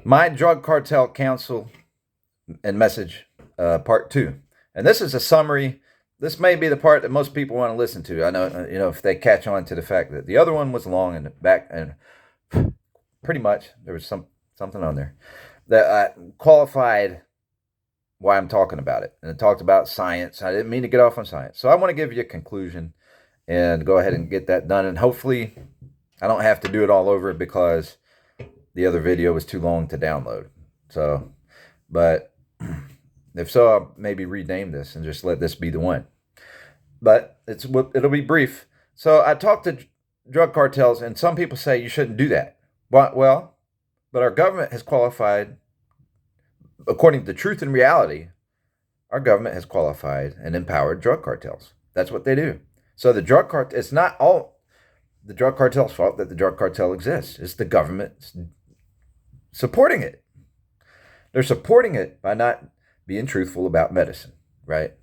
My Drug Cartel Counsel and Message, Part 2. And this is a summary. This may be the part that most people want to listen to. I know, if they catch on to the fact that the other one was long and back, and pretty much there was something on there that qualified why I'm talking about it. And it talked about science. I didn't mean to get off on science. So I want to give you a conclusion and go ahead and get that done. And hopefully I don't have to do it all over because the other video was too long to download. So, but if so, I'll maybe rename this and just let this be the one. But it'll be brief. So I talked to drug cartels, and some people say you shouldn't do that. Well, but our government has qualified, according to truth and reality, our government has qualified and empowered drug cartels. That's what they do. So the drug cartel, it's not all the drug cartel's fault that the drug cartel exists. It's the government supporting it. They're supporting it by not being truthful about medicine, right?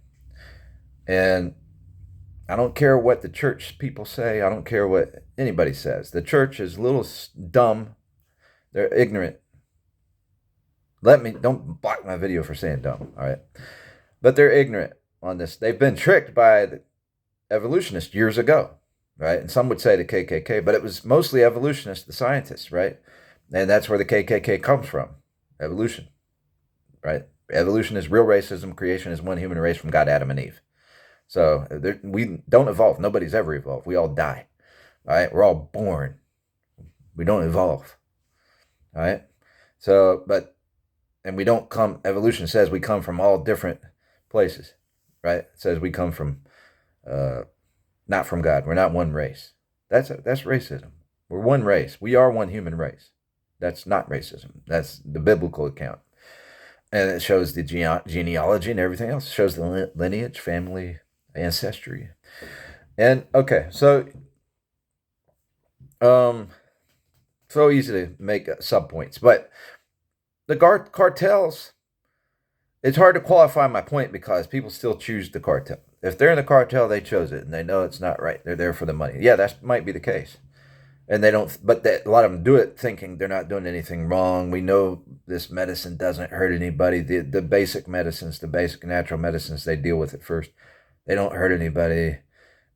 And I don't care what the church people say. I don't care what anybody says. The church is a little dumb. They're ignorant. Don't block my video for saying dumb, all right? But they're ignorant on this. They've been tricked by the evolutionists years ago, right? And some would say the KKK, but it was mostly evolutionists, the scientists, right? And that's where the KKK comes from, evolution, right? Evolution is real racism. Creation is one human race from God, Adam, and Eve. So we don't evolve. Nobody's ever evolved. We all die, all right? We're all born. We don't evolve, all right? So, and we don't come, evolution says we come from all different places, right? It says we come from, not from God. We're not one race. That's racism. We're one race. We are one human race. That's not racism. That's the biblical account. And it shows the genealogy and everything else. It shows the lineage, family, ancestry. And okay, so so easy to make subpoints, but the cartels, it's hard to qualify my point because people still choose the cartel. If they're in the cartel, they chose it and they know it's not right. They're there for the money. Yeah, that might be the case. And they don't, but a lot of them do it thinking they're not doing anything wrong. We know this medicine doesn't hurt anybody. The basic medicines, the basic natural medicines, they deal with it first. They don't hurt anybody,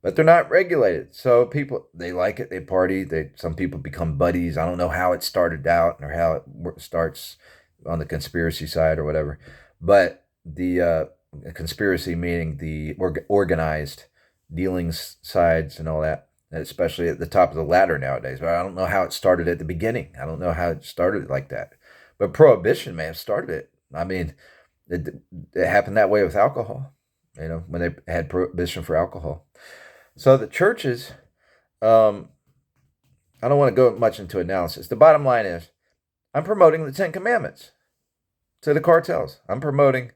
but they're not regulated. So people, they like it. They party. Some people become buddies. I don't know how it started out or how it starts on the conspiracy side or whatever, but the conspiracy meaning the organized dealings sides and all that, especially at the top of the ladder nowadays. But I don't know how it started at the beginning. I don't know how it started like that. But prohibition may have started it. I mean, it happened that way with alcohol, when they had prohibition for alcohol. So the churches, I don't want to go much into analysis. The bottom line is, I'm promoting the Ten Commandments to the cartels. I'm promoting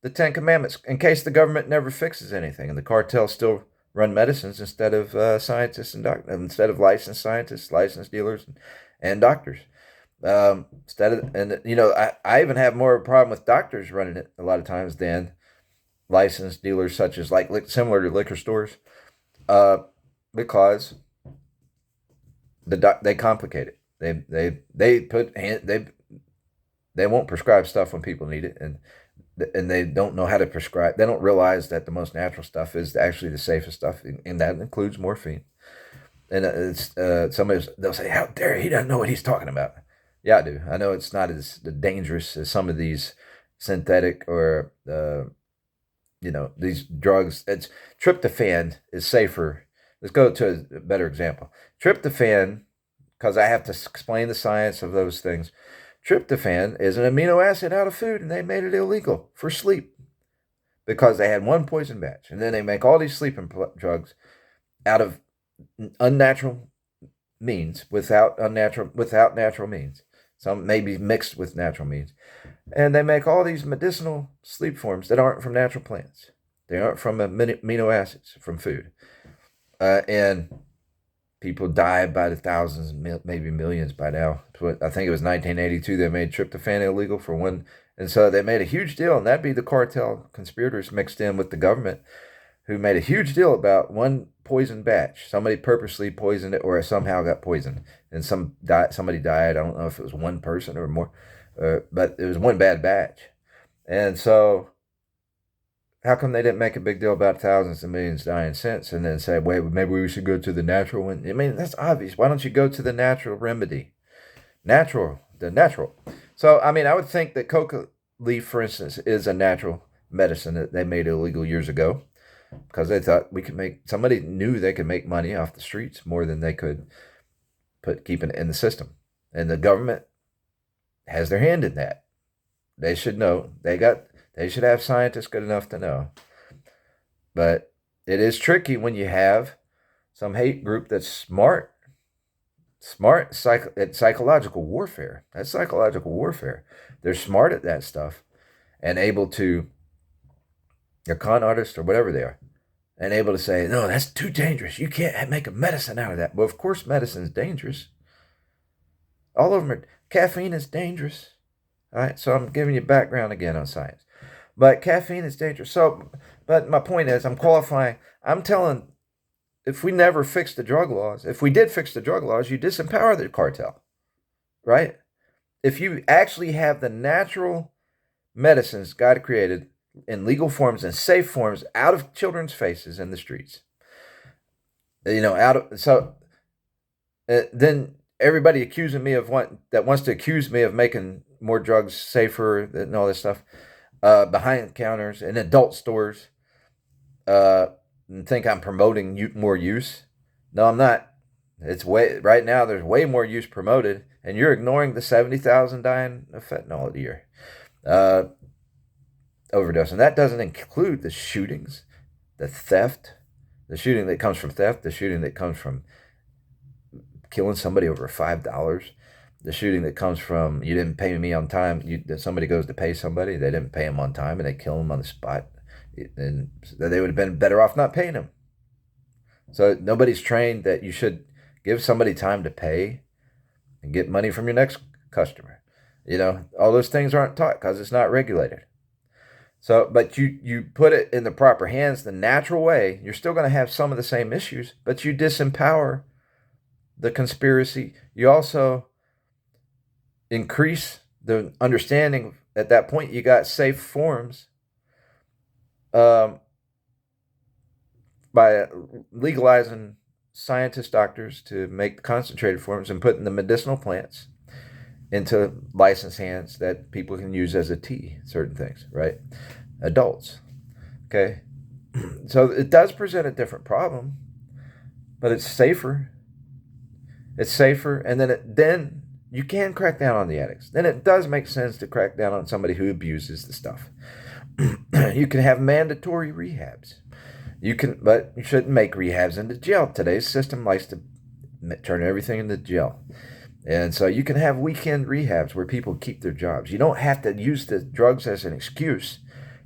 the Ten Commandments in case the government never fixes anything and the cartels still run medicines instead of scientists and doctors, instead of licensed scientists, licensed dealers, and doctors. I even have more of a problem with doctors running it a lot of times than licensed dealers, such as similar to liquor stores, because they complicate it. They won't prescribe stuff when people need it, and they don't know how to prescribe. They don't realize that the most natural stuff is actually the safest stuff, and that includes morphine. And they'll say, "How dare he doesn't know what he's talking about?" Yeah, I do. I know it's not as dangerous as some of these synthetic or these drugs. It's tryptophan is safer. Let's go to a better example. Tryptophan, because I have to explain the science of those things. Tryptophan is an amino acid out of food, and they made it illegal for sleep because they had one poison batch. And then they make all these sleeping drugs out of unnatural means, without natural means. Some may be mixed with natural means. And they make all these medicinal sleep forms that aren't from natural plants. They aren't from amino acids from food. And people die by the thousands, maybe millions by now. I think it was 1982 they made tryptophan illegal for one. And so they made a huge deal, and that'd be the cartel conspirators mixed in with the government who made a huge deal about one poison batch. Somebody purposely poisoned it or somehow got poisoned. And somebody died. I don't know if it was one person or more. but it was one bad batch. And so, how come they didn't make a big deal about thousands of millions dying since and then say, wait, maybe we should go to the natural one? I mean, that's obvious. Why don't you go to the natural remedy? The natural. So, I mean, I would think that coca leaf, for instance, is a natural medicine that they made illegal years ago because they thought somebody knew they could make money off the streets more than they could keeping it in the system. And the government has their hand in that. They should know. They should have scientists good enough to know. But it is tricky when you have some hate group that's smart at psychological warfare. That's psychological warfare. They're smart at that stuff and able to, they're con artists or whatever they are, and able to say, no, that's too dangerous. You can't make a medicine out of that. Well, of course, medicine is dangerous. All of them are. Caffeine is dangerous. All right, so I'm giving you background again on science. But caffeine is dangerous. So, but my point is, I'm qualifying. I'm telling, if we never fix the drug laws, if we did fix the drug laws, you disempower the cartel, right? If you actually have the natural medicines God created in legal forms and safe forms out of children's faces in the streets, then everybody accusing me of that wants to accuse me of making more drugs safer and all this stuff behind counters in adult stores and think I'm promoting more use. No, I'm not. Right now there's way more use promoted, and you're ignoring the 70,000 dying of fentanyl a year overdose, and that doesn't include the shootings, the theft, the shooting that comes from theft, the shooting that comes from killing somebody over $5, the shooting that comes from you didn't pay me on time. Somebody goes to pay somebody, they didn't pay him on time, and they kill him on the spot, and they would have been better off not paying him. So nobody's trained that you should give somebody time to pay and get money from your next customer. All those things aren't taught because it's not regulated. So, but you put it in the proper hands, the natural way, you're still going to have some of the same issues, but you disempower the conspiracy. You also increase the understanding. At that point, you got safe forms by legalizing scientist doctors to make the concentrated forms and putting the medicinal plants into licensed hands that people can use as a tea, certain things, right? Adults. Okay. So it does present a different problem, but it's safer. It's safer, and then you can crack down on the addicts. Then it does make sense to crack down on somebody who abuses the stuff. You can have mandatory rehabs. But you shouldn't make rehabs into jail. Today's system likes to turn everything into jail. And so you can have weekend rehabs where people keep their jobs. You don't have to use the drugs as an excuse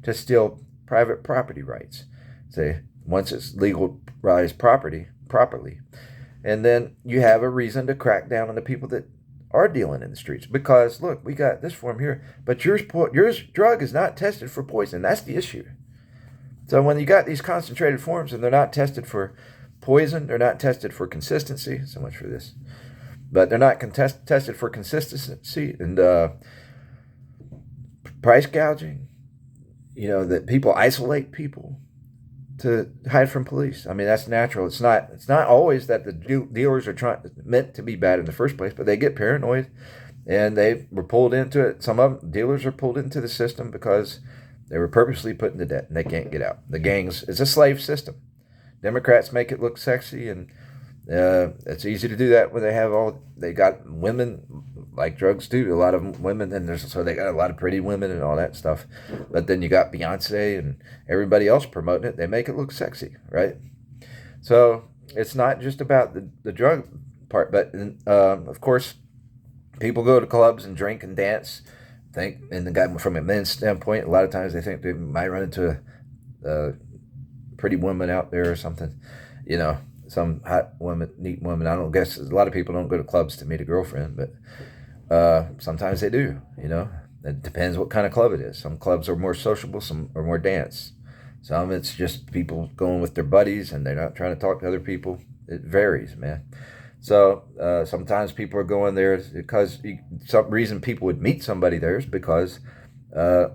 to steal private property rights. Say, once it's legalized properly. And then you have a reason to crack down on the people that are dealing in the streets. Because, look, we got this form here, but your drug is not tested for poison. That's the issue. So when you got these concentrated forms and they're not tested for poison, they're not tested for consistency, so much for this, but they're not tested for consistency and price gouging, that people isolate people to hide from police. I mean, that's natural. It's not always that the dealers are meant to be bad in the first place, but they get paranoid and they were pulled into it. Some of them, dealers are pulled into the system because they were purposely put into debt and they can't get out. The gangs, it's a slave system. Democrats make it look sexy, and it's easy to do that when they got women like drugs do. A lot of women, and so they got a lot of pretty women and all that stuff. But then you got Beyonce and everybody else promoting it. They make it look sexy, right? So it's not just about the drug part, but of course, people go to clubs and drink and dance. From a men's standpoint, a lot of times they think they might run into a pretty woman out there or something, some hot woman, neat woman. I don't guess a lot of people don't go to clubs to meet a girlfriend, but sometimes they do. It depends what kind of club it is. Some clubs are more sociable, some are more dance. Some it's just people going with their buddies and they're not trying to talk to other people. It varies, man. So sometimes people are going there because some reason people would meet somebody there is because uh,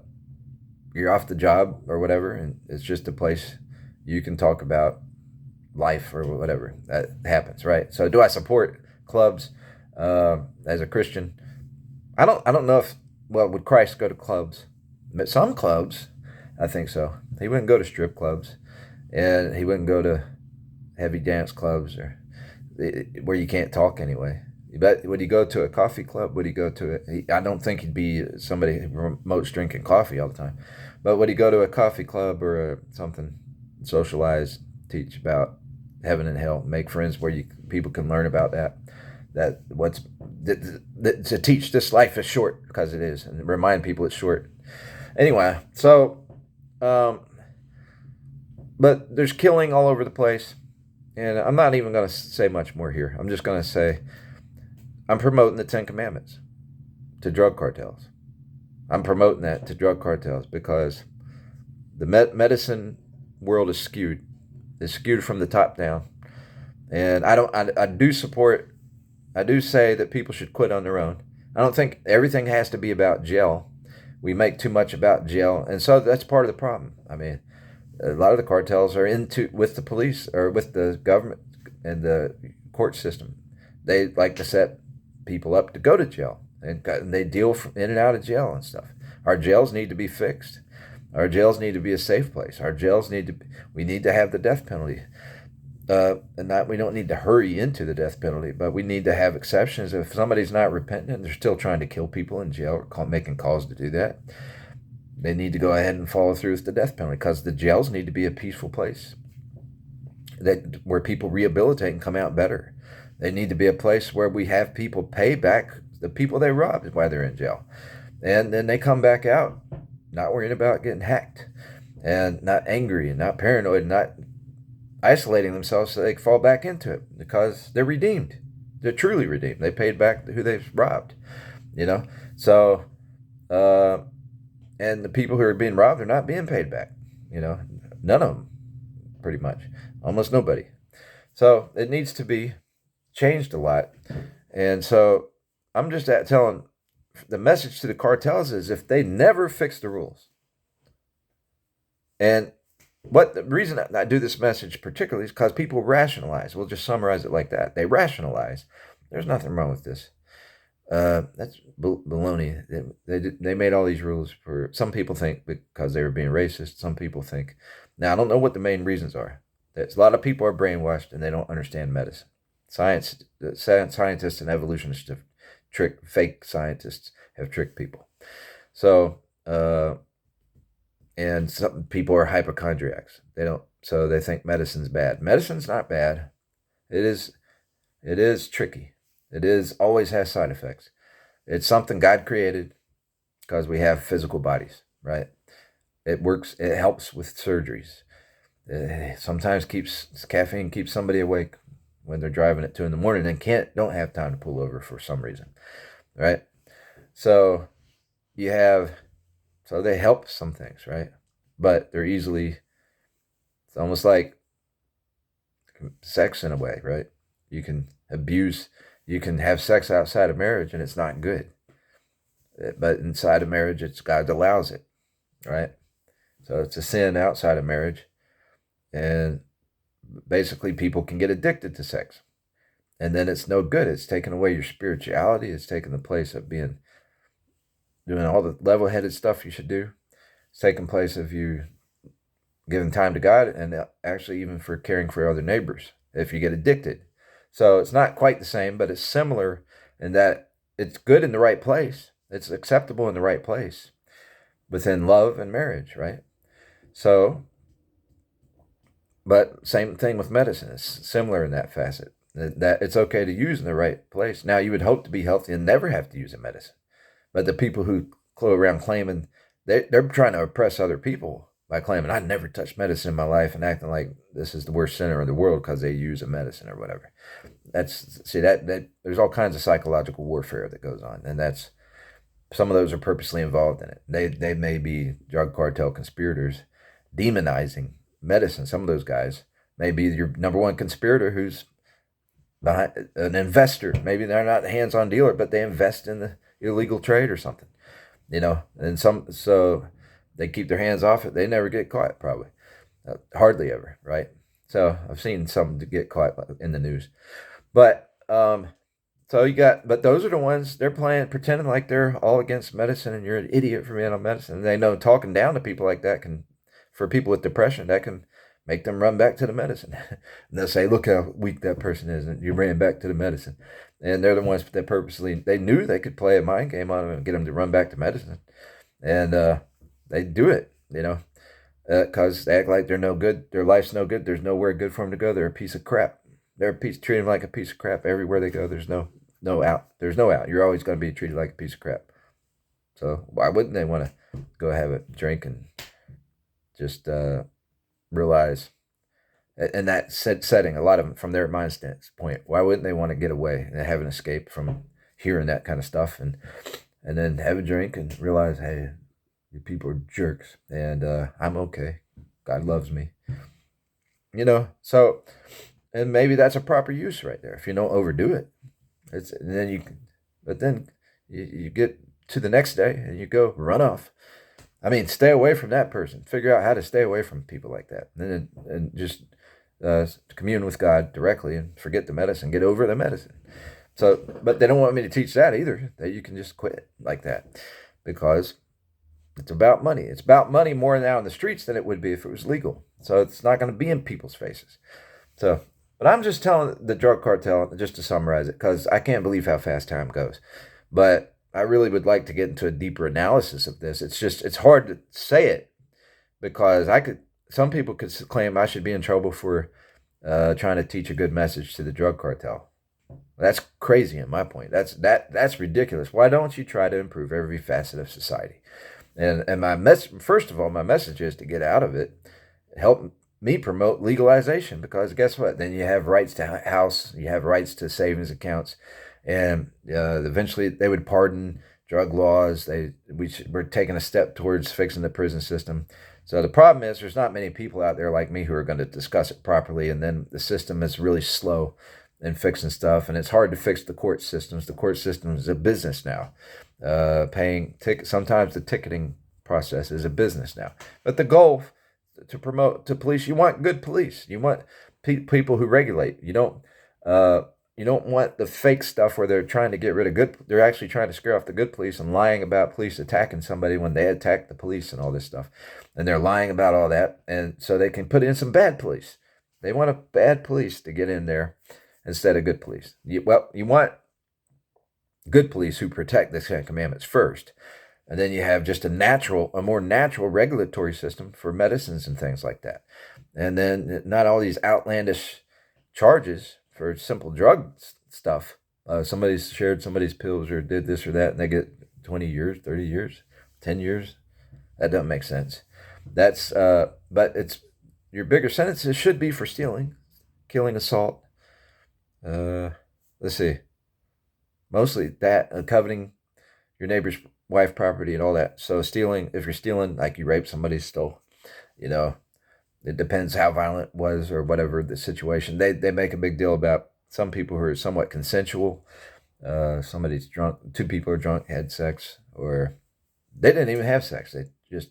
you're off the job or whatever, and it's just a place you can talk about life or whatever that happens, right? So do I support clubs as a Christian? I don't know if, well, would Christ go to clubs? But some clubs, I think so. He wouldn't go to strip clubs, and he wouldn't go to heavy dance clubs or where you can't talk anyway. But would he go to a coffee club? Would he go to it? I don't think he'd be somebody who promotes drinking coffee all the time. But would he go to a coffee club or something, socialize, teach about heaven and hell, make friends where people can learn about that? To teach this life is short, because it is, and remind people it's short. Anyway, so um, but there's killing all over the place, and I'm not even going to say much more here. I'm just going to say I'm promoting the Ten Commandments to drug cartels. I'm promoting that to drug cartels because the medicine world is skewed. It's skewed from the top down, and I do support. I do say that people should quit on their own. I don't think everything has to be about jail. We make too much about jail, and so that's part of the problem. I mean, a lot of the cartels are into with the police or with the government and the court system. They like to set people up to go to jail, and they deal in and out of jail and stuff. Our jails need to be fixed. Our jails need to be a safe place. Our jails we need to have the death penalty. And we don't need to hurry into the death penalty, but we need to have exceptions. If somebody's not repentant and they're still trying to kill people in jail or making calls to do that, they need to go ahead and follow through with the death penalty, because the jails need to be a peaceful place where people rehabilitate and come out better. They need to be a place where we have people pay back the people they robbed while they're in jail. And then they come back out not worrying about getting hacked and not angry and not paranoid and not isolating themselves so they can fall back into it, because they're redeemed. They're truly redeemed. They paid back who they've robbed, you know? So, and the people who are being robbed are not being paid back, you know? None of them, pretty much. Almost nobody. So it needs to be changed a lot. And so I'm just telling the message to the cartels is, if they never fix the rules, and what the reason I do this message particularly is because people rationalize. We'll just summarize it like that. They rationalize. There's nothing wrong with this. That's baloney. They made all these rules for, some people think because they were being racist. Some people think, now I don't know what the main reasons are. There's a lot of people are brainwashed and they don't understand medicine. Scientists and evolutionists have fake scientists have tricked people. So, and some people are hypochondriacs. So they think medicine's bad. Medicine's not bad. It is tricky. Always has side effects. It's something God created because we have physical bodies, right? It works. It helps with surgeries. Sometimes caffeine keeps somebody awake when they're driving at 2 in the morning and don't have time to pull over for some reason, right? So so they help some things, right? But it's almost like sex in a way, right? You can have sex outside of marriage and it's not good. But inside of marriage, God allows it, right? So it's a sin outside of marriage. And basically people can get addicted to sex. And then it's no good. It's taken away your spirituality. It's taken the place of doing all the level-headed stuff you should do. It's taken place of you giving time to God, and actually even for caring for other neighbors if you get addicted. So it's not quite the same, but it's similar in that it's good in the right place. It's acceptable in the right place within love and marriage, right? So, but same thing with medicine. It's similar in that facet, that it's okay to use in the right place. Now, you would hope to be healthy and never have to use a medicine. But the people who go around claiming, they're trying to oppress other people by claiming, I never touched medicine in my life, and acting like this is the worst sinner in the world because they use a medicine or whatever. That there's all kinds of psychological warfare that goes on, and some of those are purposely involved in it. They may be drug cartel conspirators demonizing medicine. Some of those guys may be your number one conspirator who's behind an investor. Maybe they're not a hands-on dealer, but they invest in the illegal trade or something, and so they keep their hands off it. They never get caught, probably. Hardly ever, right? So I've seen some to get caught in the news. But so but those are the ones they're pretending like they're all against medicine, and you're an idiot for being on medicine. And they know talking down to people like that for people with depression, that can make them run back to the medicine. And they'll say, "Look how weak that person is," and you ran back to the medicine. And they're the ones that they knew they could play a mind game on them and get them to run back to medicine, and they do it, because they act like they're no good. Their life's no good. There's nowhere good for them to go. They're a piece of crap. Treat them like a piece of crap everywhere they go. There's no out. There's no out. You're always going to be treated like a piece of crap. So why wouldn't they want to go have a drink and just realize, in that setting, a lot of them, from their mind standpoint, why wouldn't they want to get away and have an escape from hearing that kind of stuff, and then have a drink and realize, hey, you people are jerks, and I'm okay. God loves me. So, and maybe that's a proper use right there if you don't overdo it. But then you get to the next day and you go run off. I mean, stay away from that person. Figure out how to stay away from people like that, and just commune with God directly and forget the medicine. Get over the medicine. So, but they don't want me to teach that either. That you can just quit like that, because it's about money. It's about money more now in the streets than it would be if it was legal. So it's not going to be in people's faces. So, but I'm just telling the drug cartel, just to summarize it, because I can't believe how fast time goes. But I really would like to get into a deeper analysis of this. It's hard to say it, because some people could claim I should be in trouble for trying to teach a good message to the drug cartel. That's crazy in my point. That's ridiculous. Why don't you try to improve every facet of society? And first of all, my message is to get out of it. Help me promote legalization, because guess what? Then you have rights to house, you have rights to savings accounts, and eventually they would pardon drug laws. We're taking a step towards fixing the prison system. So the problem is there's not many people out there like me who are going to discuss it properly, and then the system is really slow in fixing stuff, and it's hard to fix the court systems. The court system is a business now. Paying tickets. Sometimes the ticketing process is a business now. But the goal to police, you want good police. You want people who regulate. You don't want the fake stuff where they're trying to get rid of good. They're actually trying to scare off the good police and lying about police attacking somebody when they attacked the police and all this stuff. And they're lying about all that, and so they can put in some bad police. They want a bad police to get in there instead of good police. You want good police who protect the Ten Commandments first. And then you have just a more natural regulatory system for medicines and things like that. And then not all these outlandish charges for simple drug stuff. Somebody's shared somebody's pills or did this or that, and they get 20 years, 30 years, 10 years. That doesn't make sense. But your bigger sentences should be for stealing, killing, assault. Let's see. Mostly that, coveting your neighbor's wife property and all that. So stealing, if you're stealing, like you raped somebody, stole, it depends how violent it was or whatever the situation. They make a big deal about some people who are somewhat consensual. Somebody's drunk, two people are drunk, had sex, or they didn't even have sex. They just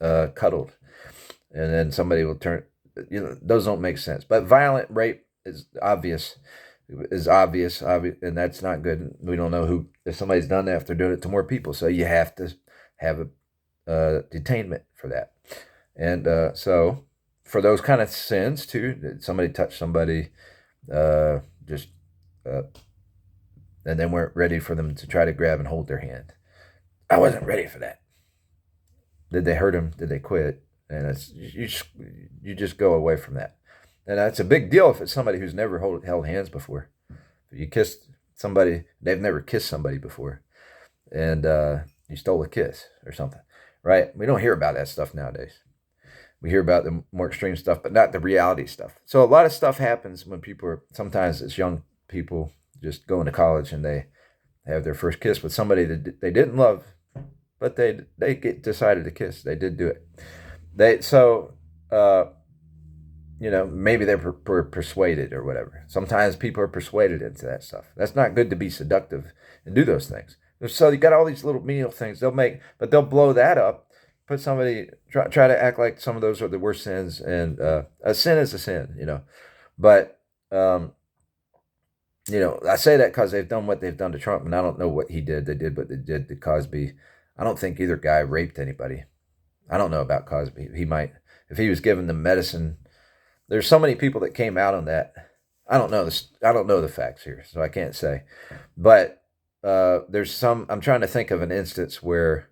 cuddled. And then somebody will turn, those don't make sense. But violent rape is obvious, and that's not good. We don't know if somebody's done that, if they're doing it to more people. So you have to have a detainment for that. And so for those kind of sins too, somebody touched somebody, and they weren't ready for them to try to grab and hold their hand. I wasn't ready for that. Did they hurt him? Did they quit? And you just go away from that. And that's a big deal if it's somebody who's never held hands before. If you kissed somebody, they've never kissed somebody before, and you stole a kiss or something, right? We don't hear about that stuff nowadays. We hear about the more extreme stuff, but not the reality stuff. So a lot of stuff happens when sometimes it's young people just going to college and they have their first kiss with somebody that they didn't love, but they decided to kiss. They did do it. maybe they're persuaded or whatever. Sometimes people are persuaded into that stuff. That's not good to be seductive and do those things. So you got all these little menial things but they'll blow that up. Put somebody try to act like some of those are the worst sins, and a sin is a sin. But I say that because they've done what they've done to Trump, and I don't know what he did. They did what they did to Cosby. I don't think either guy raped anybody. I don't know about Cosby. He might, if he was given the medicine. There's so many people that came out on that. I don't know this. I don't know the facts here, so I can't say. But there's some. I'm trying to think of an instance where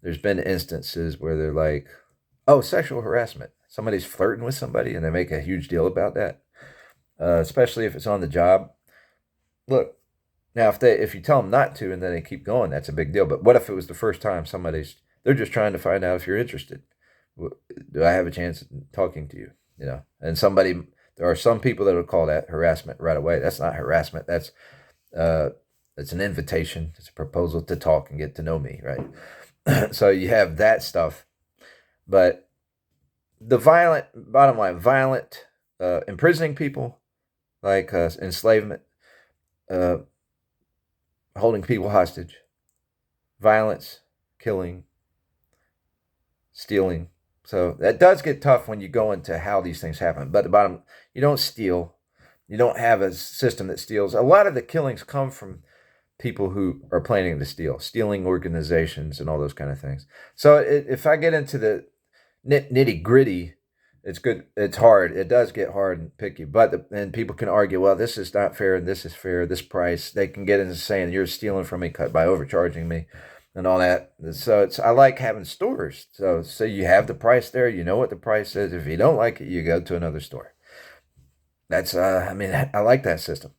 there's been instances where they're like, "Oh, sexual harassment. Somebody's flirting with somebody, and they make a huge deal about that, especially if it's on the job." Look, now if you tell them not to, and then they keep going, that's a big deal. But what if it was the first time they're just trying to find out if you're interested? Do I have a chance at talking to you? And there are some people that would call that harassment right away. That's not harassment. It's an invitation. It's a proposal to talk and get to know me, right? So you have that stuff, but bottom line, violent, imprisoning people, like enslavement, holding people hostage, violence, killing, stealing. So that does get tough when you go into how these things happen. But you don't steal. You don't have a system that steals. A lot of the killings come from people who are planning to stealing organizations and all those kind of things. So if I get into the nitty gritty, it's good. It's hard. It does get hard and picky. And people can argue, well, this is not fair and this is fair. This price, they can get into saying you're stealing from me by overcharging me and all that. So I like having stores. So you have the price there. You know what the price is. If you don't like it, you go to another store. That's I like that system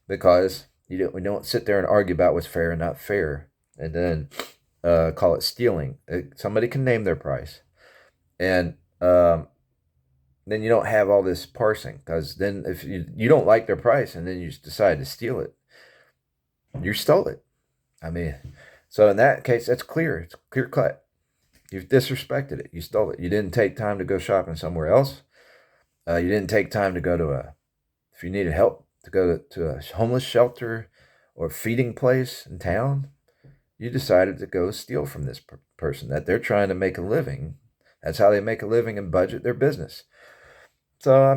because we don't sit there and argue about what's fair and not fair, and then call it stealing. Somebody can name their price, and then you don't have all this parsing, because then if you don't like their price and then you decide to steal it, you stole it. So in that case, that's clear. It's clear cut. You've disrespected it. You stole it. You didn't take time to go shopping somewhere else. You didn't take time to go if you needed help, to go to a homeless shelter or feeding place in town. You decided to go steal from this person that they're trying to make a living. That's how they make a living and budget their business. So,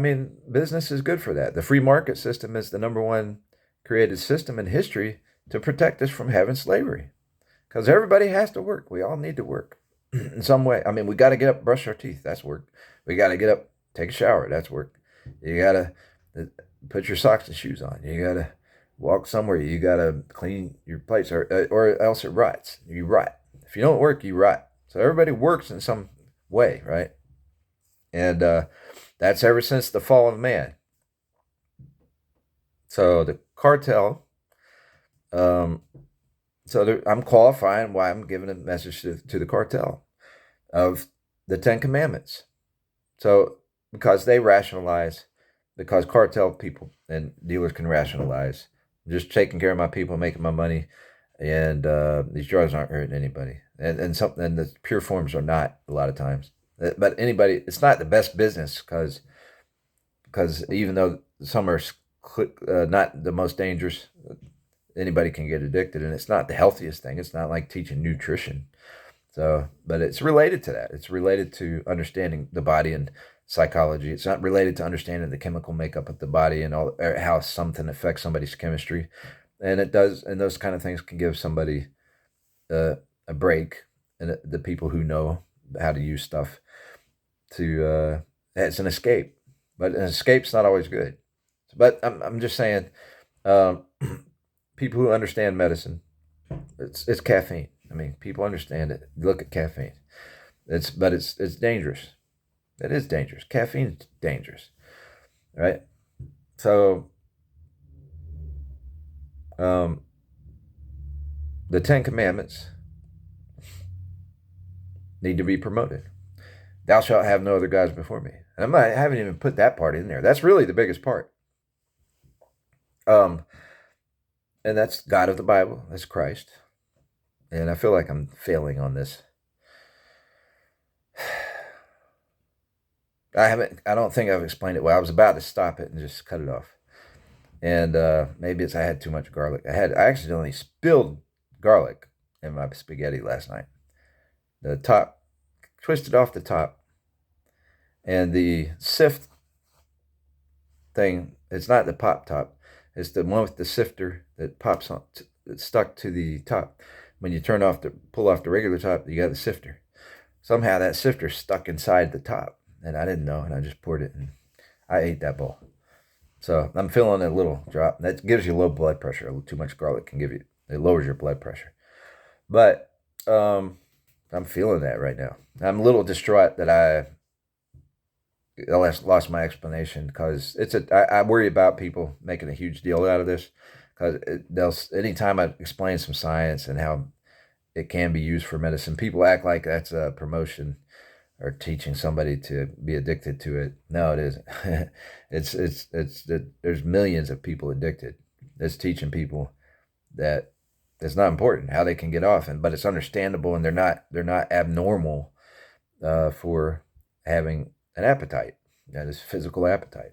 business is good for that. The free market system is the number one created system in history to protect us from having slavery. Because everybody has to work. We all need to work in some way. We got to get up, brush our teeth. That's work. We got to get up, take a shower. That's work. You got to put your socks and shoes on. You got to walk somewhere. You got to clean your plates, or else it rots. You rot. If you don't work, you rot. So everybody works in some way, right? And that's ever since the fall of man. So the cartel, I'm qualifying why I'm giving a message to the cartel of the 10 Commandments. So because cartel people and dealers can rationalize, I'm just taking care of my people, making my money, and these drugs aren't hurting anybody. And the pure forms are not a lot of times. But it's not the best business, because even though some are not the most dangerous, anybody can get addicted, and it's not the healthiest thing. It's not like teaching nutrition. So, but it's related to that. It's related to understanding the body and psychology. It's not related to understanding the chemical makeup of the body and how something affects somebody's chemistry. And it does, and those kind of things can give somebody a break, and the people who know how to use stuff it's an escape. But an escape's not always good. But I'm just saying, people who understand medicine, it's caffeine. People understand it. Look at caffeine. It's dangerous. It is dangerous. Caffeine's dangerous, right? So, the 10 Commandments need to be promoted. Thou shalt have no other gods before me. And I haven't even put that part in there. That's really the biggest part. And that's God of the Bible. That's Christ. And I feel like I'm failing on this. I haven't. I don't think I've explained it well. I was about to stop it and just cut it off. And maybe it's I had too much garlic. I accidentally spilled garlic in my spaghetti last night. The top twisted off the top, and the sift thing. It's not the pop top. It's the one with the sifter that pops on. That's stuck to the top. When you pull off the regular top, you got the sifter. Somehow that sifter stuck inside the top, and I didn't know, and I just poured it, and I ate that bowl. So I'm feeling a little drop. That gives you low blood pressure. Too much garlic can give you, it lowers your blood pressure. But I'm feeling that right now. I'm a little distraught that I lost my explanation because I worry about people making a huge deal out of this because anytime I explain some science and how it can be used for medicine, people act like that's a promotion or teaching somebody to be addicted to it. No, it isn't. There's millions of people addicted. It's teaching people that it's not important how they can get off, but it's understandable, and they're not abnormal for having an appetite, this physical appetite.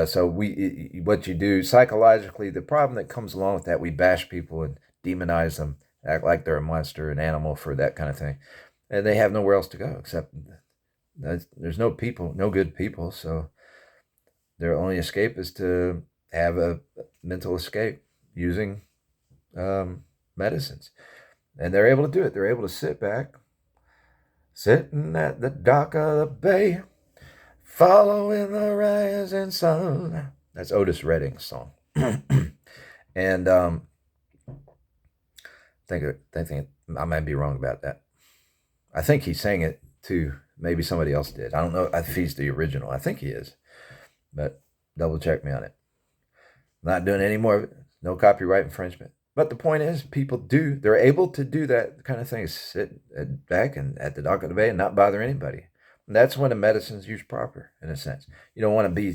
So what you do psychologically, the problem that comes along with that, we bash people and demonize them, act like they're a monster, an animal for that kind of thing, and they have nowhere else to go except there's no people, no good people. So their only escape is to have a mental escape using medicines, and they're able to do it. They're able to sit back, sitting at the dock of the bay, following the rising sun. That's Otis Redding's song. And I think I might be wrong about that. I think he sang it too. Maybe somebody else did. I don't know if he's the original. I think he is, but double check me on it. I'm not doing any more of it. No copyright infringement. But the point is, they're able to do that kind of thing, sit back and at the dock of the bay and not bother anybody. And that's when the medicine's used proper, in a sense. You don't want to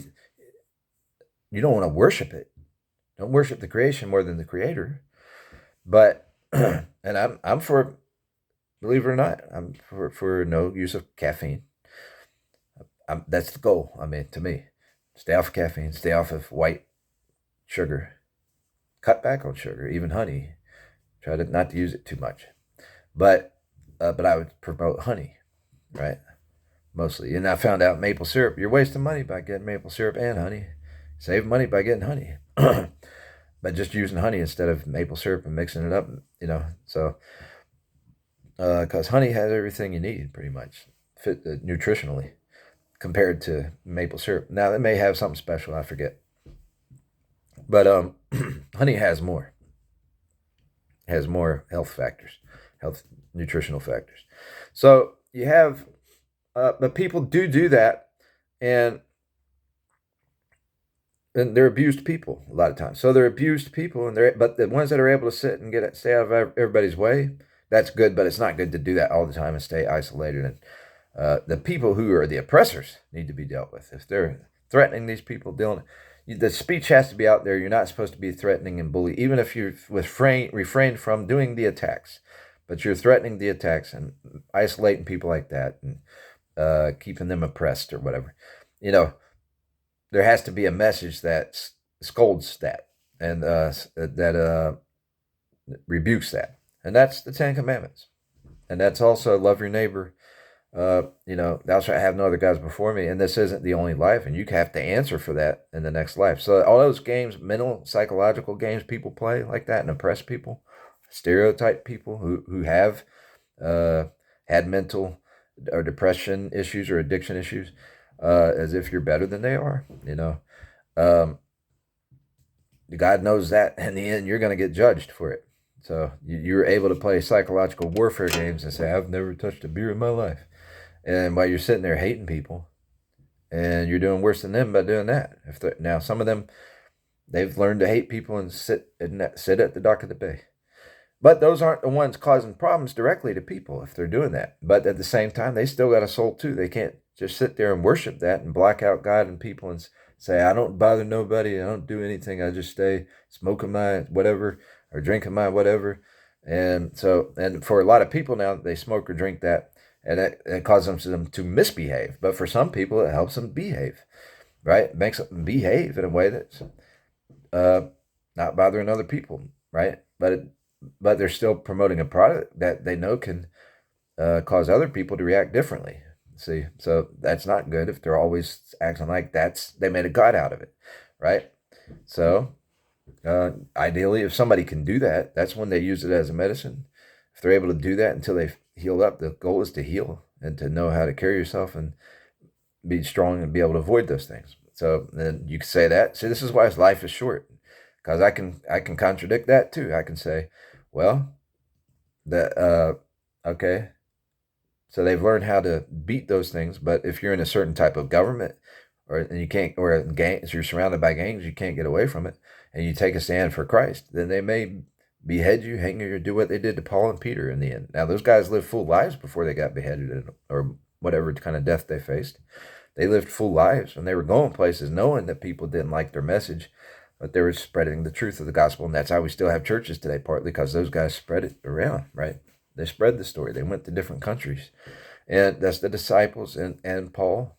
worship it. Don't worship the creation more than the creator. But, and I'm for, believe it or not, I'm for no use of caffeine. That's the goal. I mean, to me, stay off of caffeine, stay off of white sugar. Cut back on sugar, even honey. Try to not to use it too much, but I would promote honey, right? Mostly, and I found out maple syrup. You're wasting money by getting maple syrup and honey. Save money by getting honey, by just using honey instead of maple syrup and mixing it up. So because honey has everything you need, pretty much, fit nutritionally, compared to maple syrup. Now they may have something special, I forget. But honey has more health factors, health nutritional factors. So you have, but people do that, and they're abused people a lot of times. So they're abused people, but the ones that are able to sit and stay out of everybody's way, that's good. But it's not good to do that all the time and stay isolated. And the people who are the oppressors need to be dealt with. If they're threatening these people, the speech has to be out there. You're not supposed to be threatening and bully, even if you refrain from doing the attacks. But you're threatening the attacks and isolating people like that and keeping them oppressed or whatever. There has to be a message that scolds that and that rebukes that. And that's the Ten Commandments. And that's also love your neighbor. Thou shalt have no other gods before me, and this isn't the only life, and you have to answer for that in the next life. So all those games, mental, psychological games people play like that and oppress people, stereotype people who have had mental or depression issues or addiction issues, as if you're better than they are. God knows that in the end you're going to get judged for it. So you're able to play psychological warfare games and say, I've never touched a beer in my life. And while you're sitting there hating people, and you're doing worse than them by doing that. Now some of them, they've learned to hate people and sit at the dock of the bay. But those aren't the ones causing problems directly to people if they're doing that. But at the same time, they still got a soul too. They can't just sit there and worship that and block out God and people and say, I don't bother nobody. I don't do anything. I just stay smoking my whatever or drinking my whatever. And for a lot of people now, they smoke or drink that, and it causes them to misbehave. But for some people, it helps them behave, right? It makes them behave in a way that's uh, not bothering other people, right? But they're still promoting a product that they know can cause other people to react differently. See, so that's not good if they're always acting like they made a god out of it, right? So ideally, if somebody can do that, that's when they use it as a medicine. If they're able to do that until they've healed up, the goal is to heal and to know how to carry yourself and be strong and be able to avoid those things. So then you can say that. See, this is why life is short, because I can contradict that too. I can say, well, that okay, so they've learned how to beat those things. But if you're in a certain type of government, or and you can't, or gangs, you're surrounded by gangs, you can't get away from it, and you take a stand for Christ, then they may behead you, hang you, or do what they did to Paul and Peter in the end. Now those guys lived full lives before they got beheaded or whatever kind of death they faced. They lived full lives and they were going places knowing that people didn't like their message, but they were spreading the truth of the gospel. And that's how we still have churches today, partly because those guys spread it around, right? They spread the story. They went to different countries. And that's the disciples and Paul,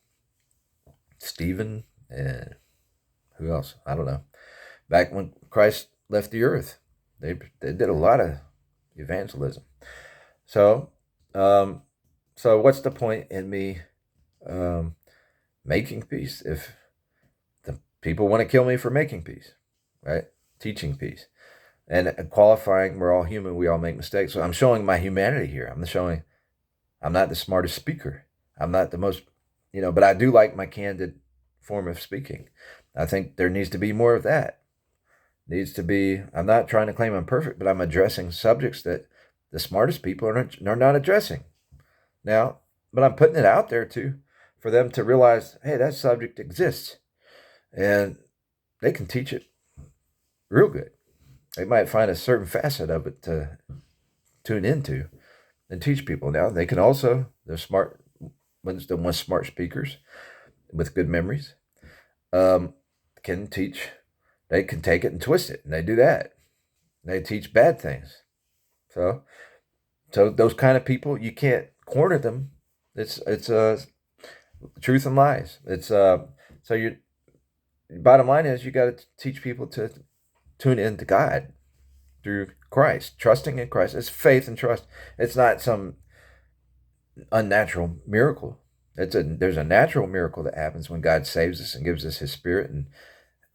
Stephen, and who else? I don't know. Back when Christ left the earth, they did a lot of evangelism. So, so what's the point in me um, making peace if the people want to kill me for making peace, right? Teaching peace and qualifying. We're all human. We all make mistakes. So I'm showing my humanity here. I'm showing I'm not the smartest speaker. I'm not the most, but I do like my candid form of speaking. I think there needs to be more of that. Needs to be, I'm not trying to claim I'm perfect, but I'm addressing subjects that the smartest people are not addressing. Now, but I'm putting it out there too for them to realize, hey, that subject exists and they can teach it real good. They might find a certain facet of it to tune into and teach people. Now, they can also, the ones smart speakers with good memories can teach. They can take it and twist it, and they do that. They teach bad things. So those kind of people, you can't corner them. It's truth and lies. It's so you. Bottom line is you got to teach people to tune into God through Christ, trusting in Christ. It's faith and trust. It's not some unnatural miracle. There's a natural miracle that happens when God saves us and gives us His Spirit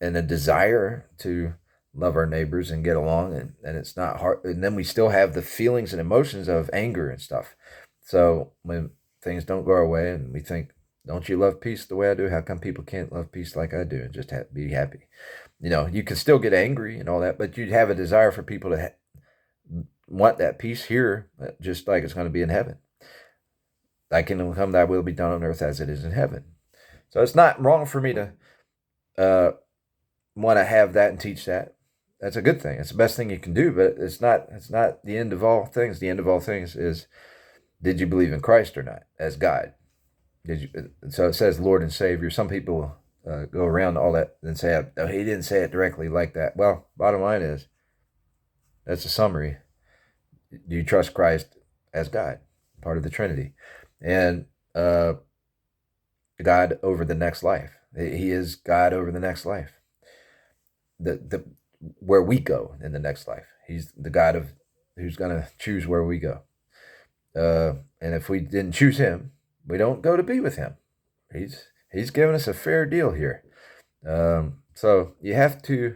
and a desire to love our neighbors and get along, and it's not hard. And then we still have the feelings and emotions of anger and stuff. So when things don't go our way and we think, don't you love peace the way I do? How come people can't love peace like I do and just be happy? You can still get angry and all that, but you have a desire for people to want that peace here, just like it's going to be in heaven. Thy kingdom come, thy will be done on earth as it is in heaven. So it's not wrong for me to want to have that and teach that. That's a good thing. It's the best thing you can do, but it's not the end of all things. The end of all things is, did you believe in Christ or not as God? Did you? So it says Lord and Savior. Some people go around all that and say, oh, he didn't say it directly like that. Well, bottom line is, that's a summary. Do you trust Christ as God, part of the Trinity, and God over the next life? He is God over the next life. The where we go in the next life. He's the God who's going to choose where we go. And if we didn't choose Him, we don't go to be with Him. He's given us a fair deal here. So you have to.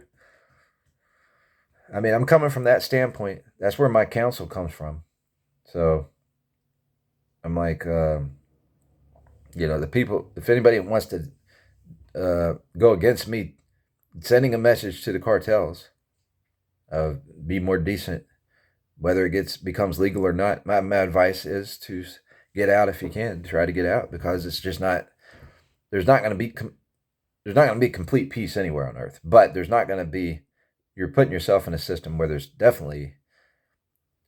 I mean, I'm coming from that standpoint. That's where my counsel comes from. So I'm like, the people. If anybody wants to go against me, sending a message to the cartels of be more decent, whether it becomes legal or not, my advice is to get out if you can. Try to get out, because it's just not. There's not going to be complete peace anywhere on earth, but there's not going to be. You're putting yourself in a system where there's definitely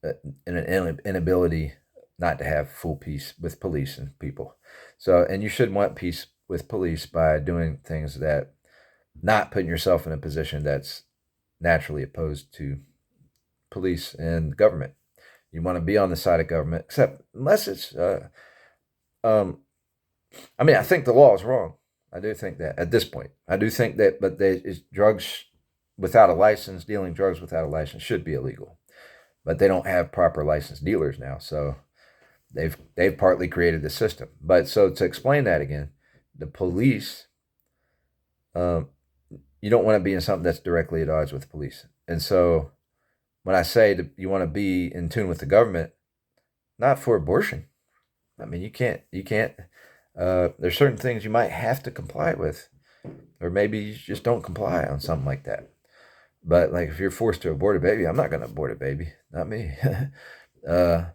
an inability not to have full peace with police and people. So, and you should want peace with police by doing things that, not putting yourself in a position that's naturally opposed to police and government. You want to be on the side of government, except unless it's Um, I mean, I think the law is wrong. I do think that at this point, I do think that, but drugs without a license, dealing drugs without a license should be illegal. But they don't have proper licensed dealers now, so they've partly created the system. But so to explain that again, the police, um, you don't want to be in something that's directly at odds with the police. And so when I say that you want to be in tune with the government, not for abortion. I mean, you can't. There's certain things you might have to comply with, or maybe you just don't comply on something like that. But like if you're forced to abort a baby, I'm not going to abort a baby, not me. uh,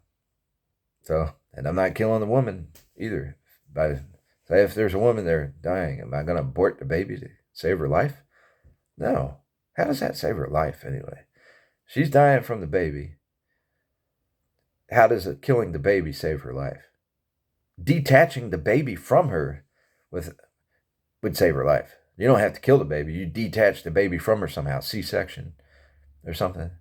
so, and I'm not killing the woman either. By say if there's a woman there dying, am I going to abort the baby to save her life? No. How does that save her life anyway? She's dying from the baby. How does it killing the baby save her life? Detaching the baby from her with would save her life. You don't have to kill the baby. You detach the baby from her somehow, C-section or something,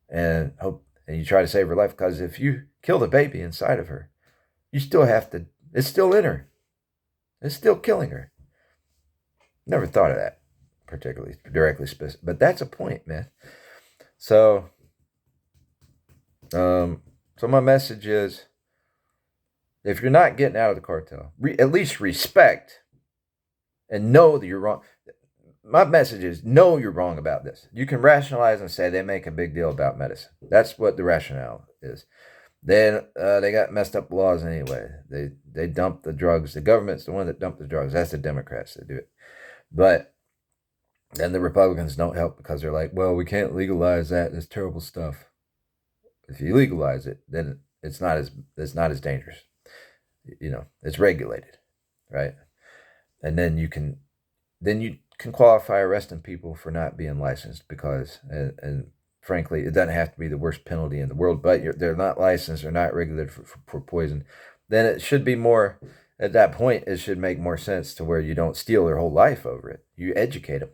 and hope and you try to save her life. Because if you kill the baby inside of her, you still have to. It's still in her. It's still killing her. Never thought of that particularly directly specific, but that's a point, man. So, so my message is, if you're not getting out of the cartel, at least respect and know that you're wrong. My message is know you're wrong about this. You can rationalize and say they make a big deal about medicine. That's what the rationale is. Then they got messed up laws anyway. They dump the drugs. The government's the one that dumped the drugs. That's the Democrats that do it. But then the Republicans don't help because they're like, well, we can't legalize that. It's terrible stuff. If you legalize it, then it's not as dangerous. You know, it's regulated, right? And then you can qualify arresting people for not being licensed because and frankly, it doesn't have to be the worst penalty in the world, but they're not licensed, they're not regulated for poison. Then it should be more, at that point, it should make more sense to where you don't steal their whole life over it. You educate them.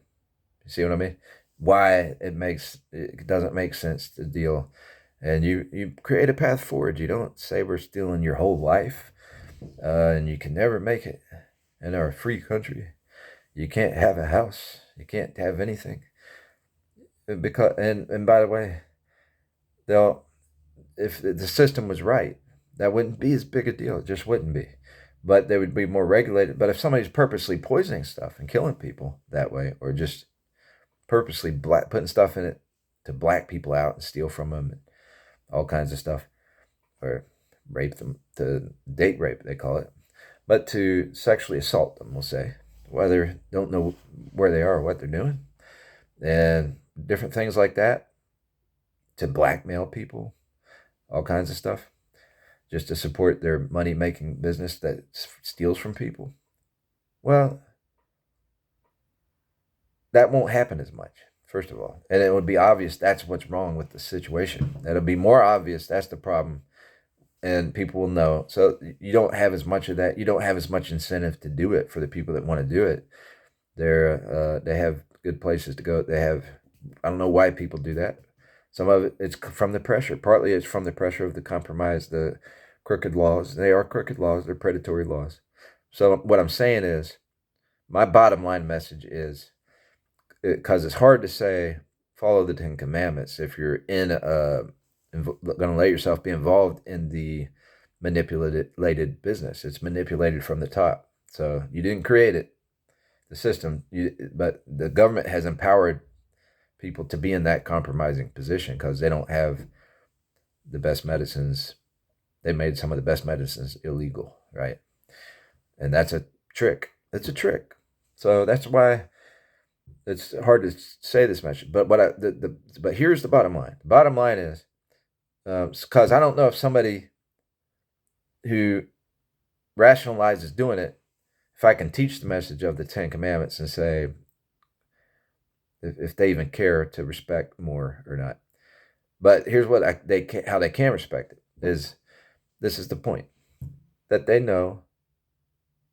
You see what I mean? Why it doesn't make sense to deal. And you create a path forward. You don't say we're stealing your whole life, and you can never make it in our free country. You can't have a house. You can't have anything. Because and by the way, they'll if the system was right, that wouldn't be as big a deal. It just wouldn't be. But they would be more regulated. But if somebody's purposely poisoning stuff and killing people that way, or just purposely putting stuff in it to black people out and steal from them, and all kinds of stuff, or rape them, to date rape, they call it, but to sexually assault them, we'll say, whether don't know where they are or what they're doing, and different things like that, to blackmail people, all kinds of stuff, just to support their money-making business that steals from people. Well, that won't happen as much, first of all. And it would be obvious that's what's wrong with the situation. It'll be more obvious that's the problem, and people will know. So you don't have as much of that. You don't have as much incentive to do it for the people that want to do it. They have good places to go. They have, I don't know why people do that. Some of it's from the pressure. Partly it's from the pressure of the compromise, the crooked laws. They are crooked laws. They're predatory laws. So what I'm saying is, my bottom line message is, because it's hard to say follow the Ten Commandments if you're going to let yourself be involved in the manipulated business. It's manipulated from the top. So you didn't create it, the system, but the government has empowered people to be in that compromising position because they don't have the best medicines. They made some of the best medicines illegal, right? And that's a trick. It's a trick. So that's why it's hard to say this much. But but here's the bottom line. The bottom line is, because I don't know if somebody who rationalizes doing it, if I can teach the message of the Ten Commandments and say if they even care to respect more or not. But here's what how they can respect it is, this is the point, that they know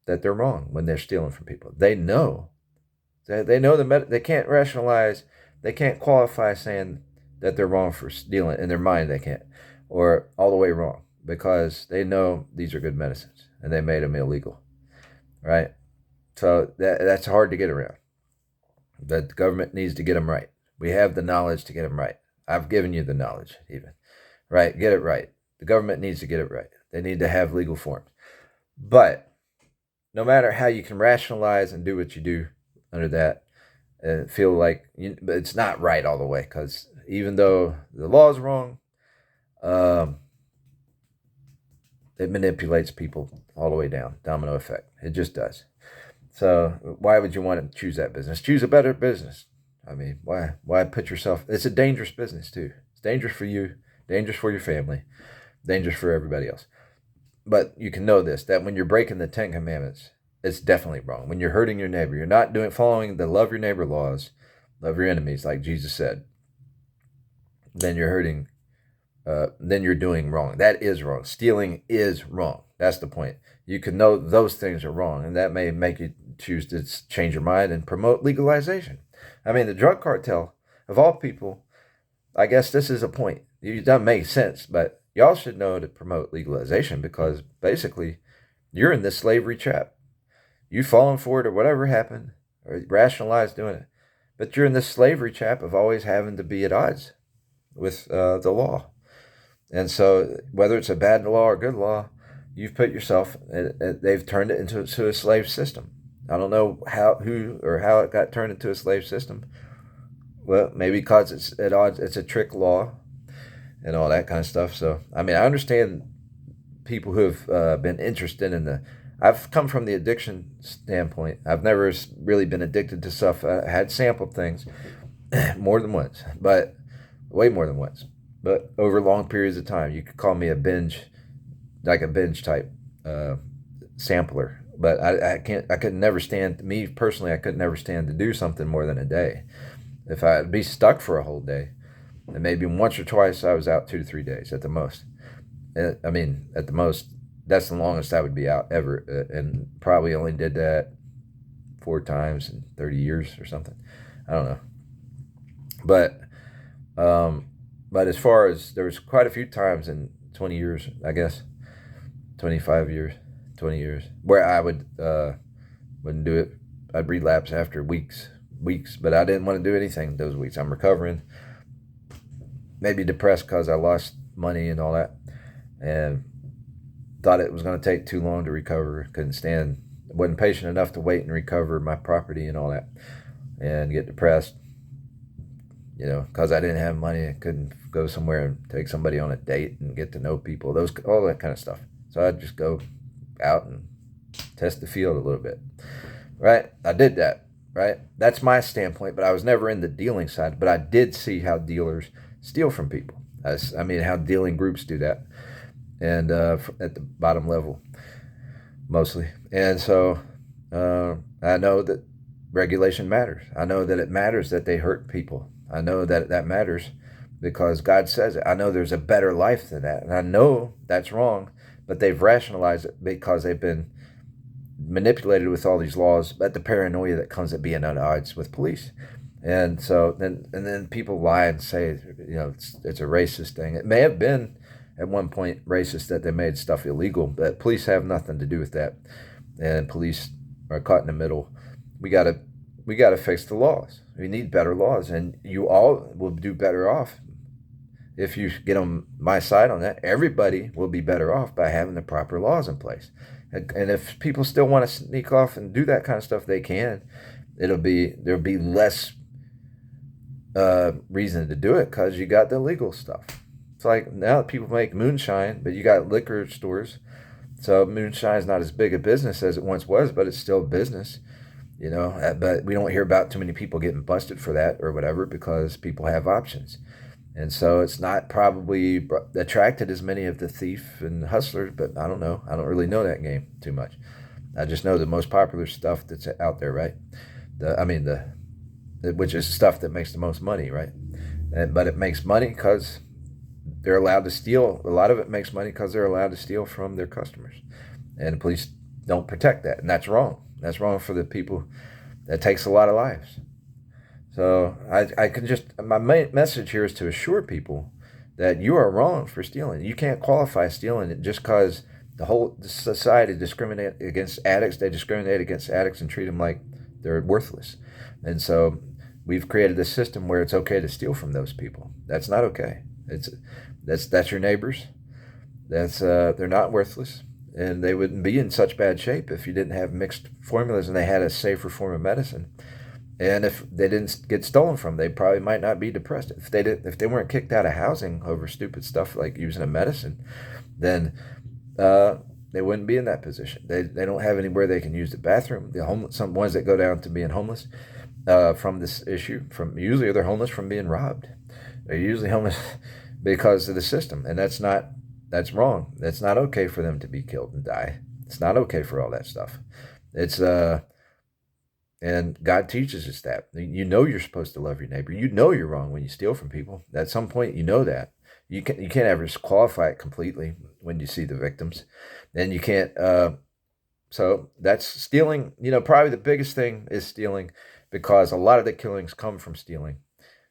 that they're wrong when they're stealing from people. They know they can't rationalize, they can't qualify saying that they're wrong for stealing in their mind. They can't, or all the way wrong. because they know these are good medicines and they made them illegal, right? So that's hard to get around. The government needs to get them right. We have the knowledge to get them right. I've given you the knowledge, even, right? Get it right. The government needs to get it right. They need to have legal forms. But no matter how you can rationalize and do what you do under that, and feel like it's not right all the way, because even though the law is wrong, um, it manipulates people all the way down, domino effect. It just does. So why would you want to choose that business? Choose a better business. I mean, why put yourself? It's a dangerous business too. It's dangerous for you, dangerous for your family, dangerous for everybody else. But you can know this, that when you're breaking the 10 Commandments, it's definitely wrong. When you're hurting your neighbor, you're not following the love your neighbor laws, love your enemies, like Jesus said, then you're hurting, then you're doing wrong. That is wrong. Stealing is wrong. That's the point. You can know those things are wrong, and that may make you choose to change your mind and promote legalization. I mean, the drug cartel, of all people, I guess this is a point. It doesn't make sense, but y'all should know to promote legalization, because basically you're in this slavery trap. You've fallen for it or whatever happened, or rationalized doing it. But you're in this slavery trap of always having to be at odds with the law. And so whether it's a bad law or good law, you've put yourself, they've turned it into a slave system. I don't know how it got turned into a slave system. Well, maybe because it's at odds, it's a trick law and all that kind of stuff. So, I mean, I understand people who have been interested in I've come from the addiction standpoint. I've never really been addicted to stuff. I had sampled things more than once, but way more than once. But over long periods of time, you could call me a binge type sampler. But I could never stand, me personally, I could never stand to do something more than a day. If I'd be stuck for a whole day, and maybe once or twice I was out 2 to 3 days at the most. I mean, at the most, that's the longest I would be out ever, and probably only did that 4 times in 30 years or something. I don't know. But as far as, there was quite a few times in 20 years, I guess, 25 years, 20 years, where I wouldn't do it. I'd relapse after weeks, but I didn't want to do anything those weeks. I'm recovering, maybe depressed because I lost money and all that, and thought it was going to take too long to recover. Wasn't patient enough to wait and recover my property and all that, and get depressed, because I didn't have money. I couldn't go somewhere and take somebody on a date and get to know people, all that kind of stuff. So I'd just go out and test the field a little bit, right? I did that, right? That's my standpoint, but I was never in the dealing side. But I did see how dealers steal from people. I mean, how dealing groups do that, and at the bottom level, mostly. And so I know that regulation matters. I know that it matters that they hurt people. I know that matters because God says it. I know there's a better life than that, and I know that's wrong, but they've rationalized it because they've been manipulated with all these laws, but the paranoia that comes at being at odds with police. And so then people lie and say, it's a racist thing. It may have been at one point racist that they made stuff illegal, but police have nothing to do with that. And police are caught in the middle. We gotta fix the laws. We need better laws, and you all will do better off if you get on my side on that. Everybody will be better off by having the proper laws in place. And if people still want to sneak off and do that kind of stuff, they can. There'll be less reason to do it because you got the legal stuff. It's like now people make moonshine, but you got liquor stores. So moonshine is not as big a business as it once was, but it's still a business, But we don't hear about too many people getting busted for that or whatever because people have options. And so it's not probably attracted as many of the thief and hustlers, but I don't know. I don't really know that game too much. I just know the most popular stuff that's out there, right? Which is stuff that makes the most money, right? But it makes money because they're allowed to steal. A lot of it makes money because they're allowed to steal from their customers. And the police don't protect that. And that's wrong. That's wrong for the people. That takes a lot of lives. So my main message here is to assure people that you are wrong for stealing. You can't qualify stealing it just because the whole society discriminate against addicts. They discriminate against addicts and treat them like they're worthless. And so we've created a system where it's okay to steal from those people. That's not okay. That's your neighbors. That's they're not worthless, and they wouldn't be in such bad shape if you didn't have mixed formulas and they had a safer form of medicine. And if they didn't get stolen from, they probably might not be depressed. If they weren't kicked out of housing over stupid stuff like using a medicine, then they wouldn't be in that position. They don't have anywhere they can use the bathroom. The homeless, some ones that go down to being homeless from this issue, from usually they're homeless from being robbed. They're usually homeless because of the system, and that's wrong. That's not okay for them to be killed and die. It's not okay for all that stuff. It's and God teaches us that. You know you're supposed to love your neighbor. You know you're wrong when you steal from people. At some point, you know that. You can't ever qualify it completely when you see the victims, and you can't. So that's stealing. Probably the biggest thing is stealing, because a lot of the killings come from stealing.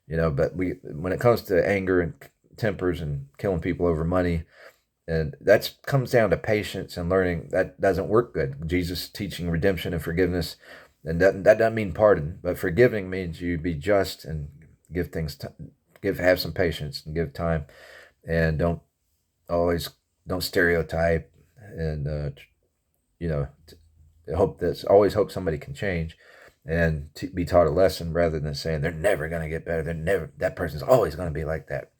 But when it comes to anger and tempers and killing people over money, and that comes down to patience and learning. That doesn't work good. Jesus teaching redemption and forgiveness. And that doesn't mean pardon, but forgiving means you be just and give things, have some patience and give time, and don't stereotype, and always hope somebody can change, and be taught a lesson rather than saying they're never going to get better. That person's always going to be like that.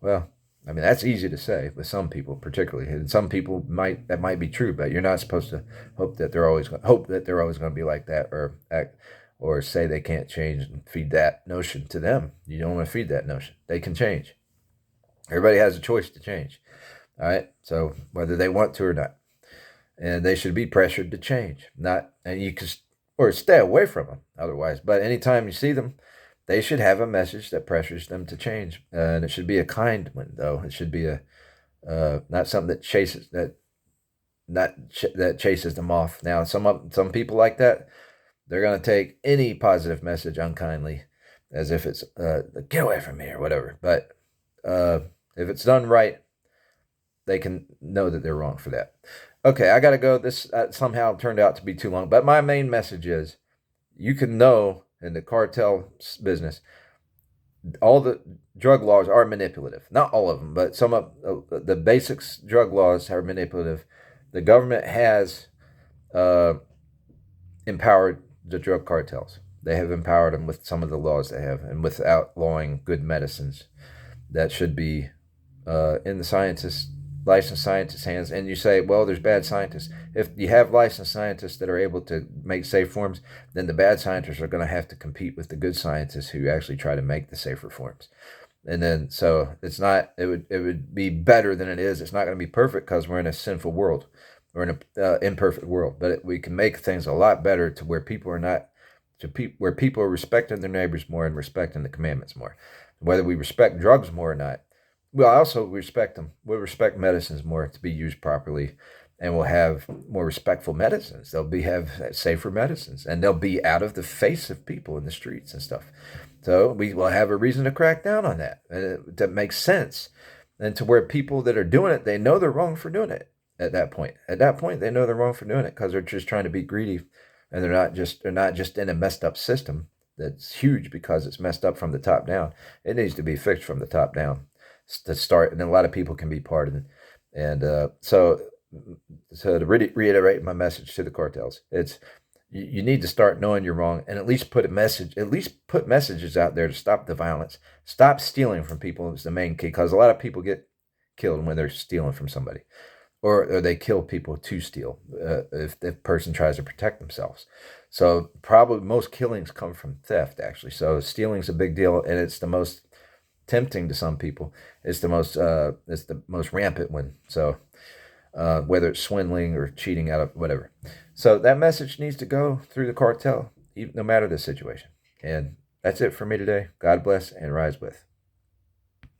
Well, I mean, that's easy to say with some people, particularly, and some people that might be true, but you're not supposed to hope that they're always going to be like that, or act, or say they can't change and feed that notion to them. You don't want to feed that notion. They can change. Everybody has a choice to change. All right, so whether they want to or not, and they should be pressured to change. Or stay away from them otherwise. But anytime you see them, they should have a message that pressures them to change, and it should be a kind one, though. It should be not something that chases them off. Now, some people like that, they're going to take any positive message unkindly, as if it's get away from me or whatever. But if it's done right, they can know that they're wrong for that. Okay, I got to go. This somehow turned out to be too long, but my main message is, you can know in the cartel business, all the drug laws are manipulative. Not all of them, but some of the basics drug laws are manipulative. The government has empowered the drug cartels. They have empowered them with some of the laws they have, and with outlawing good medicines that should be in the licensed scientists' hands. And you say, well, there's bad scientists. If you have licensed scientists that are able to make safe forms, then the bad scientists are going to have to compete with the good scientists who actually try to make the safer forms. And then, so it's not, it would be better than it is. It's not going to be perfect because we're in a sinful world. We're in an imperfect world, but we can make things a lot better to where people are not, where people are respecting their neighbors more and respecting the commandments more. Whether we respect drugs more or not, we'll also respect them. We'll respect medicines more to be used properly, and we'll have more respectful medicines. Have safer medicines, and they'll be out of the face of people in the streets and stuff. So we will have a reason to crack down on that. And that makes sense. And to where people that are doing it, they know they're wrong for doing it at that point. At that point, they know they're wrong for doing it because they're just trying to be greedy, and they're not just in a messed up system that's huge because it's messed up from the top down. It needs to be fixed from the top down to start, and then a lot of people can be part of it. And so to reiterate my message to the cartels, it's you need to start knowing you're wrong, and at least put messages out there to stop the violence, stop stealing from people. Is the main key, because a lot of people get killed when they're stealing from somebody, or they kill people to steal if the person tries to protect themselves. So probably most killings come from theft, actually. So stealing's a big deal, and it's the most tempting to some people. It's the most rampant one. So whether it's swindling or cheating out of whatever. So that message needs to go through the cartel, no matter the situation. And that's it for me today. God bless and rise with.